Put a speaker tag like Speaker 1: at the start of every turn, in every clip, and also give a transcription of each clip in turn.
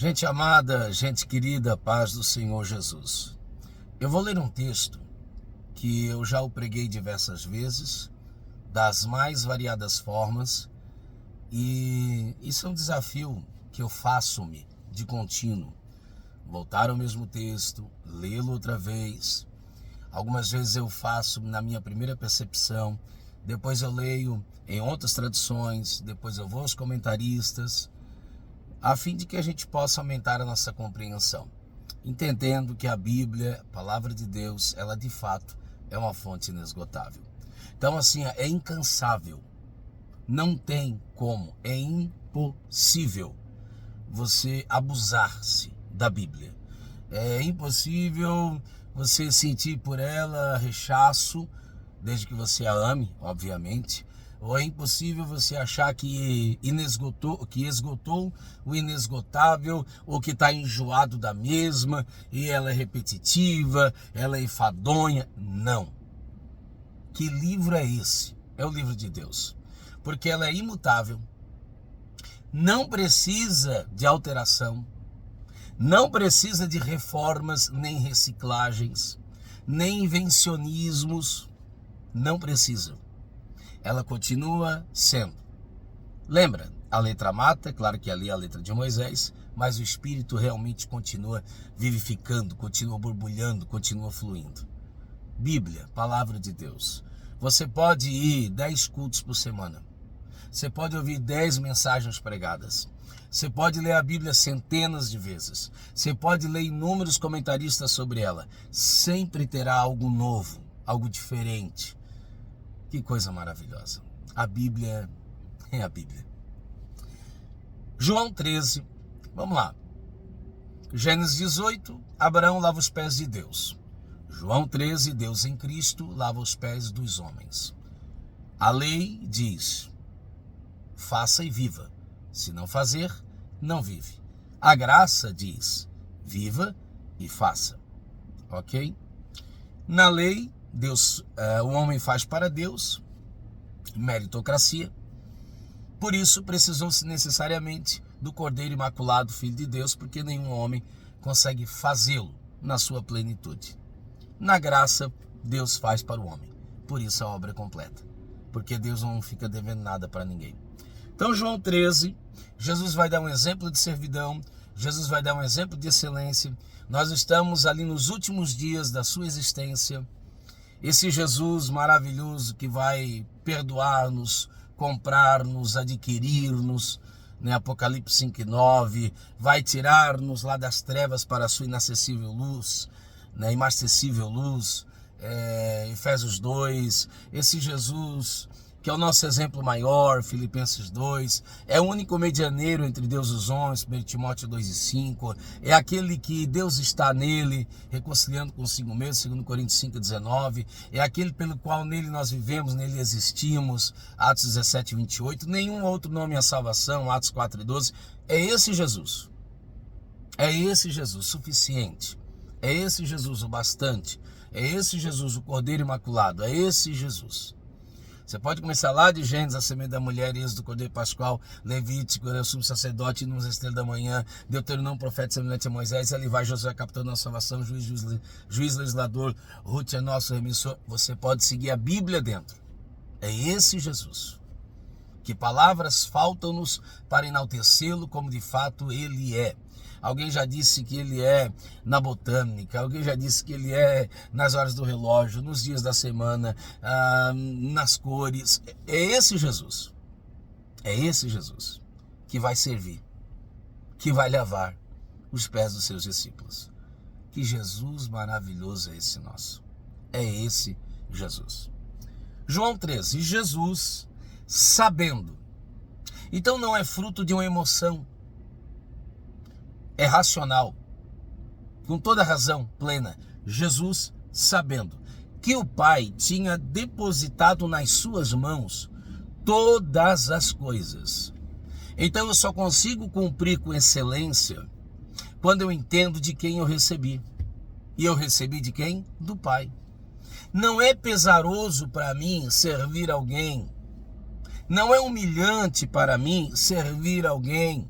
Speaker 1: Gente amada, gente querida, paz do Senhor Jesus. Eu vou ler um texto que eu já o preguei diversas vezes, das mais variadas formas, e isso é um desafio que eu faço-me de contínuo. Voltar ao mesmo texto, lê-lo outra vez. Algumas vezes eu faço na minha primeira percepção, depois eu leio em outras traduções, depois eu vou aos comentaristas, a fim de que a gente possa aumentar a nossa compreensão, entendendo que a Bíblia, a palavra de Deus, ela de fato é uma fonte inesgotável. Então assim, é incansável, não tem como, é impossível você abusar-se da Bíblia. É impossível você sentir por ela rechaço, desde que você a ame, obviamente. Ou é impossível você achar que esgotou o inesgotável, ou que está enjoado da mesma, e ela é repetitiva, ela é enfadonha. Não. Que livro é esse? É o livro de Deus. Porque ela é imutável, não precisa de alteração, não precisa de reformas, nem reciclagens, nem invencionismos, não precisa. Ela continua sendo. Lembra, a letra mata, claro que ali é a letra de Moisés, mas o Espírito realmente continua vivificando, continua borbulhando, continua fluindo. Bíblia, palavra de Deus. Você pode ir 10 cultos por semana. Você pode ouvir 10 mensagens pregadas. Você pode ler a Bíblia centenas de vezes. Você pode ler inúmeros comentaristas sobre ela. Sempre terá algo novo, algo diferente. Que coisa maravilhosa. A Bíblia é a Bíblia. João 13, vamos lá. Gênesis 18, Abraão lava os pés de Deus. João 13, Deus em Cristo lava os pés dos homens. A lei diz: faça e viva. Se não fazer, não vive. A graça diz: viva e faça. Ok? Na lei, Deus, o homem faz para Deus, meritocracia. Por isso, precisou-se necessariamente do Cordeiro Imaculado, Filho de Deus, porque nenhum homem consegue fazê-lo na sua plenitude. Na graça, Deus faz para o homem. Por isso a obra é completa. Porque Deus não fica devendo nada para ninguém. Então, João 13, Jesus vai dar um exemplo de servidão, Jesus vai dar um exemplo de excelência. Nós estamos ali nos últimos dias da sua existência. Esse Jesus maravilhoso que vai perdoar-nos, comprar-nos, adquirir-nos, né? Apocalipse 5:9, vai tirar-nos lá das trevas para a sua inacessível luz, né? Inacessível luz, Efésios 2, esse Jesus que é o nosso exemplo maior, Filipenses 2, é o único medianeiro entre Deus e os homens, 1 Timóteo 2:5, é aquele que Deus está nele, reconciliando consigo mesmo, 2 Coríntios 5:19, é aquele pelo qual nele nós vivemos, nele existimos, Atos 17:28, nenhum outro nome é salvação, Atos 4:12, é esse Jesus suficiente, é esse Jesus o bastante, é esse Jesus o Cordeiro Imaculado, é esse Jesus. Você pode começar lá de Gênesis, a semente da mulher, Êxodo do Cordeiro Pascual, Levítico, o sumo sacerdote, Números, a estrela da manhã, Deuteronômio, profeta semelhante a Moisés, ali vai Josué, capitão da nossa salvação, juiz legislador, Ruth é nosso remissor. Você pode seguir a Bíblia dentro. É esse Jesus. Que palavras faltam-nos para enaltecê-lo como de fato ele é. Alguém já disse que ele é na botânica, alguém já disse que ele é nas horas do relógio, nos dias da semana, nas cores. É esse Jesus que vai servir, que vai lavar os pés dos seus discípulos. Que Jesus maravilhoso é esse nosso. É esse Jesus. João 13, Jesus sabendo. Então não é fruto de uma emoção. É racional, com toda razão plena. Jesus sabendo que o Pai tinha depositado nas suas mãos todas as coisas. Então eu só consigo cumprir com excelência quando eu entendo de quem eu recebi. E eu recebi de quem? Do Pai. Não é pesaroso para mim servir alguém. Não é humilhante para mim servir alguém.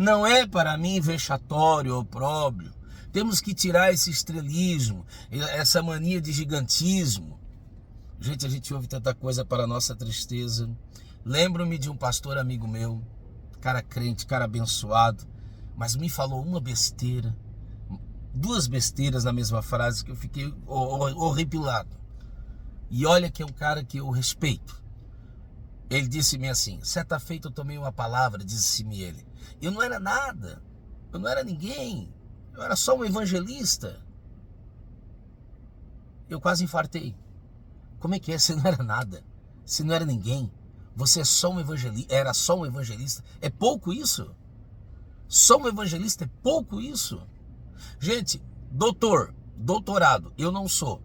Speaker 1: Não é para mim vexatório ou opróbrio. Temos que tirar esse estrelismo, essa mania de gigantismo. Gente, a gente ouve tanta coisa para a nossa tristeza. Lembro-me de um pastor amigo meu, cara crente, cara abençoado, mas me falou uma besteira, duas besteiras na mesma frase, que eu fiquei horripilado. E olha que é um cara que eu respeito. Ele disse-me assim: certa feita eu tomei uma palavra, disse-me ele. Eu não era nada, eu não era ninguém, eu era só um evangelista. Eu quase infartei. Como é que é? Você não era nada, você não era ninguém, você é só um evangelista, era só um evangelista. É pouco isso? Só um evangelista é pouco isso? Gente, doutorado, eu não sou.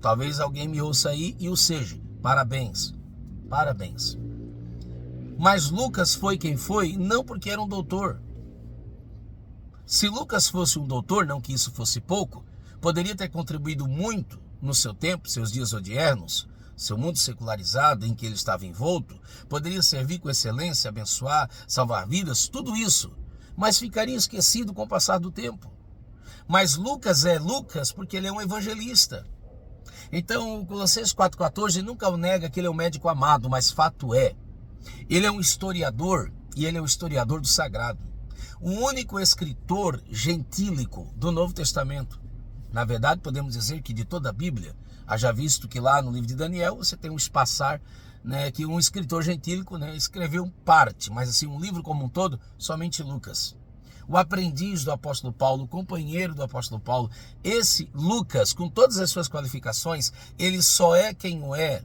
Speaker 1: Talvez alguém me ouça aí e o seja. Parabéns, parabéns. Mas Lucas foi quem foi, não porque era um doutor. Se Lucas fosse um doutor, não que isso fosse pouco, poderia ter contribuído muito no seu tempo, seus dias odiernos, seu mundo secularizado em que ele estava envolto, poderia servir com excelência, abençoar, salvar vidas, tudo isso, mas ficaria esquecido com o passar do tempo. Mas Lucas é Lucas porque ele é um evangelista. Então, Colossenses 4,14 nunca o nega que ele é um médico amado, mas fato é, ele é um historiador e ele é um historiador do sagrado. O único escritor gentílico do Novo Testamento. Na verdade, podemos dizer que de toda a Bíblia, haja visto que lá no livro de Daniel você tem um espaçar, né, que um escritor gentílico, né, escreveu parte, mas assim, um livro como um todo, somente Lucas. O aprendiz do apóstolo Paulo, o companheiro do apóstolo Paulo, esse Lucas, com todas as suas qualificações, ele só é quem o é,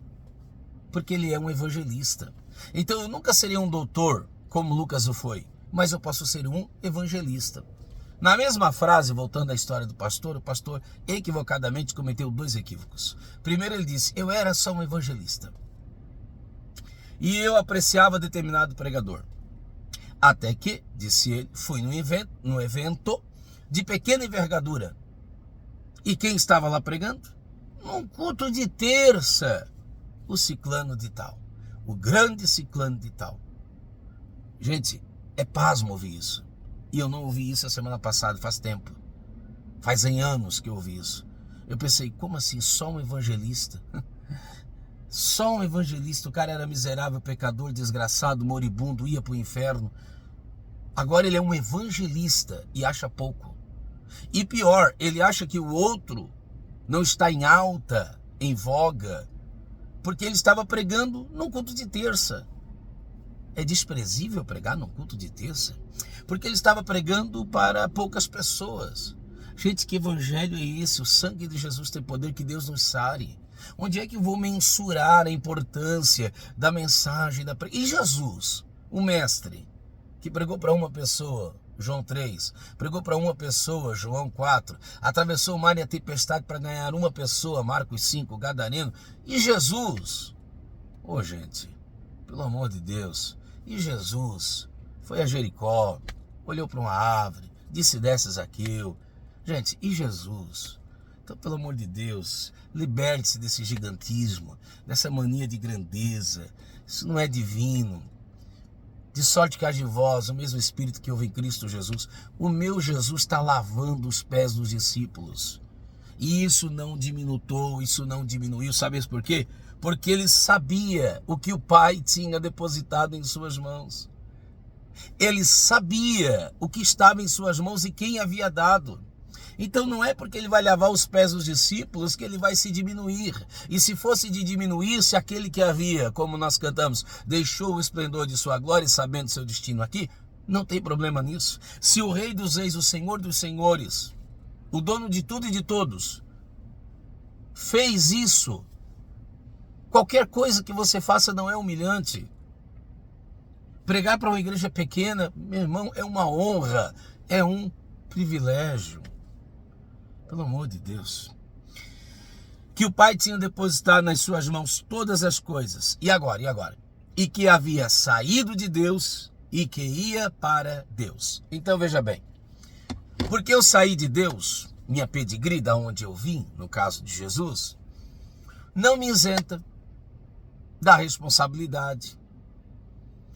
Speaker 1: porque ele é um evangelista. Então eu nunca serei um doutor, como Lucas o foi, mas eu posso ser um evangelista. Na mesma frase, voltando à história do pastor, o pastor equivocadamente cometeu dois equívocos. Primeiro ele disse: eu era só um evangelista. E eu apreciava determinado pregador. Até que, disse ele, fui num evento de pequena envergadura. E quem estava lá pregando? Num culto de terça, o ciclano de tal. O grande ciclano de tal. Gente, é pasmo ouvir isso. E eu não ouvi isso a semana passada, faz tempo. Fazem anos que eu ouvi isso. Eu pensei, como assim, só um evangelista? Só um evangelista, o cara era miserável, pecador, desgraçado, moribundo, ia para o inferno. Agora ele é um evangelista e acha pouco. E pior, ele acha que o outro não está em alta, em voga, porque ele estava pregando num culto de terça. É desprezível pregar num culto de terça, porque ele estava pregando para poucas pessoas. Gente, que evangelho é esse? O sangue de Jesus tem poder, que Deus nos sare. Onde é que eu vou mensurar a importância da mensagem da E Jesus, o mestre, que pregou para uma pessoa, João 3, pregou para uma pessoa, João 4, atravessou o mar e a tempestade para ganhar uma pessoa, Marcos 5, Gadareno. E Jesus, gente, pelo amor de Deus, e Jesus foi a Jericó, olhou para uma árvore, disse: desce, Zaqueu. Gente, e Jesus? Então, pelo amor de Deus, liberte-se desse gigantismo, dessa mania de grandeza. Isso não é divino. De sorte que há de vós o mesmo Espírito que houve em Cristo Jesus. O meu Jesus está lavando os pés dos discípulos. E isso não diminuiu, isso não diminuiu. Sabe por quê? Porque ele sabia o que o Pai tinha depositado em suas mãos. Ele sabia o que estava em suas mãos e quem havia dado. Então não é porque ele vai lavar os pés dos discípulos que ele vai se diminuir. E se fosse de diminuir-se aquele que havia, como nós cantamos, deixou o esplendor de sua glória, sabendo seu destino aqui, não tem problema nisso. Se o Rei dos Reis, o Senhor dos Senhores, o dono de tudo e de todos, fez isso, qualquer coisa que você faça não é humilhante. Pregar para uma igreja pequena, meu irmão, é uma honra, é um privilégio. Pelo amor de Deus. Que o Pai tinha depositado nas suas mãos todas as coisas. E agora? E que havia saído de Deus e que ia para Deus. Então veja bem. Porque eu saí de Deus, minha pedigree, da onde eu vim, no caso de Jesus, não me isenta da responsabilidade.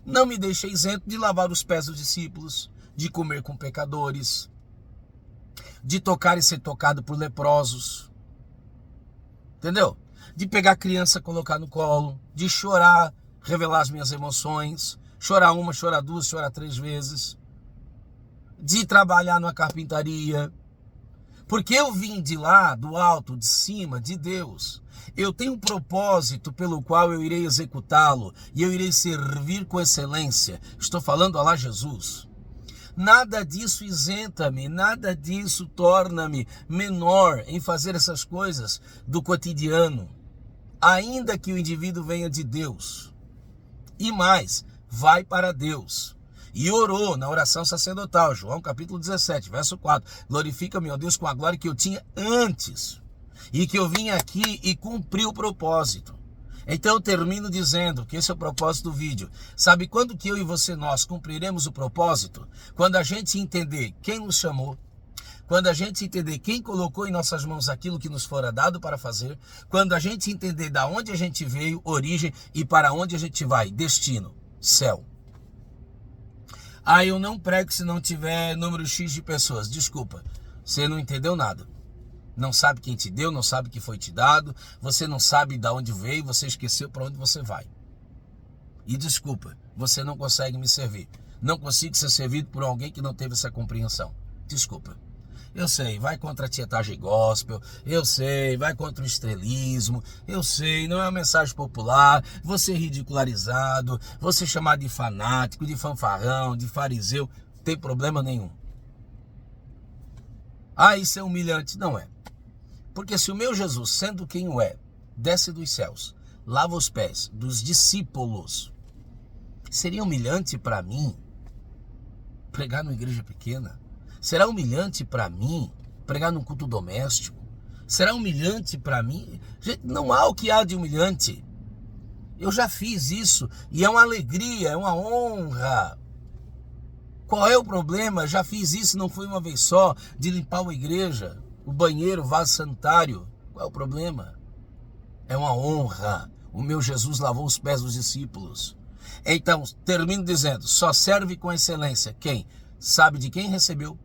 Speaker 1: Não me deixa isento de lavar os pés dos discípulos, de comer com pecadores, de tocar e ser tocado por leprosos, entendeu? De pegar a criança, colocar no colo, de chorar, revelar as minhas emoções, chorar uma, chorar duas, chorar 3 vezes, de trabalhar numa carpintaria, porque eu vim de lá, do alto, de cima, de Deus. Eu tenho um propósito pelo qual eu irei executá-lo e eu irei servir com excelência. Estou falando a lá Jesus. Nada disso isenta-me, nada disso torna-me menor em fazer essas coisas do cotidiano, ainda que o indivíduo venha de Deus. E mais, vai para Deus. E orou na oração sacerdotal, João capítulo 17, verso 4. Glorifica-me, ó Deus, com a glória que eu tinha antes. E que eu vim aqui e cumpri o propósito. Então eu termino dizendo que esse é o propósito do vídeo. Sabe quando que eu e você, nós cumpriremos o propósito? Quando a gente entender quem nos chamou. Quando a gente entender quem colocou em nossas mãos aquilo que nos fora dado para fazer. Quando a gente entender da onde a gente veio, origem, e para onde a gente vai, destino, céu. Ah, eu não prego se não tiver número X de pessoas. Desculpa, você não entendeu nada. Não sabe quem te deu, não sabe o que foi te dado. Você não sabe de onde veio, você esqueceu para onde você vai. E desculpa, você não consegue me servir. Não consigo ser servido por alguém que não teve essa compreensão. Desculpa. Eu sei, vai contra a tietagem gospel, eu sei, vai contra o estrelismo, eu sei, não é uma mensagem popular, você ridicularizado, você chamado de fanático, de fanfarrão, de fariseu, não tem problema nenhum. Ah, isso é humilhante. Não é. Porque se o meu Jesus, sendo quem o é, desce dos céus, lava os pés dos discípulos, seria humilhante para mim pregar numa igreja pequena? Será humilhante para mim pregar num culto doméstico? Será humilhante para mim? Gente, não há o que há de humilhante. Eu já fiz isso e é uma alegria, é uma honra. Qual é o problema? Já fiz isso, não foi uma vez só, de limpar uma igreja, o banheiro, o vaso sanitário. Qual é o problema? É uma honra. O meu Jesus lavou os pés dos discípulos. Então, termino dizendo, só serve com excelência quem sabe de quem recebeu,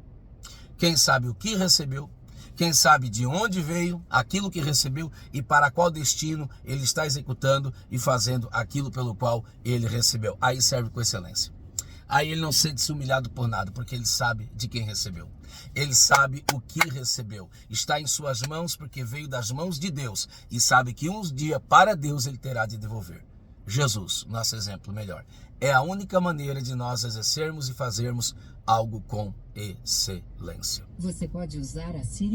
Speaker 1: quem sabe o que recebeu, quem sabe de onde veio, aquilo que recebeu e para qual destino ele está executando e fazendo aquilo pelo qual ele recebeu. Aí serve com excelência. Aí ele não sente-se humilhado por nada, porque ele sabe de quem recebeu. Ele sabe o que recebeu. Está em suas mãos porque veio das mãos de Deus e sabe que um dia para Deus ele terá de devolver. Jesus, nosso exemplo melhor. É a única maneira de nós exercermos e fazermos algo com excelência.
Speaker 2: Você pode usar a Siri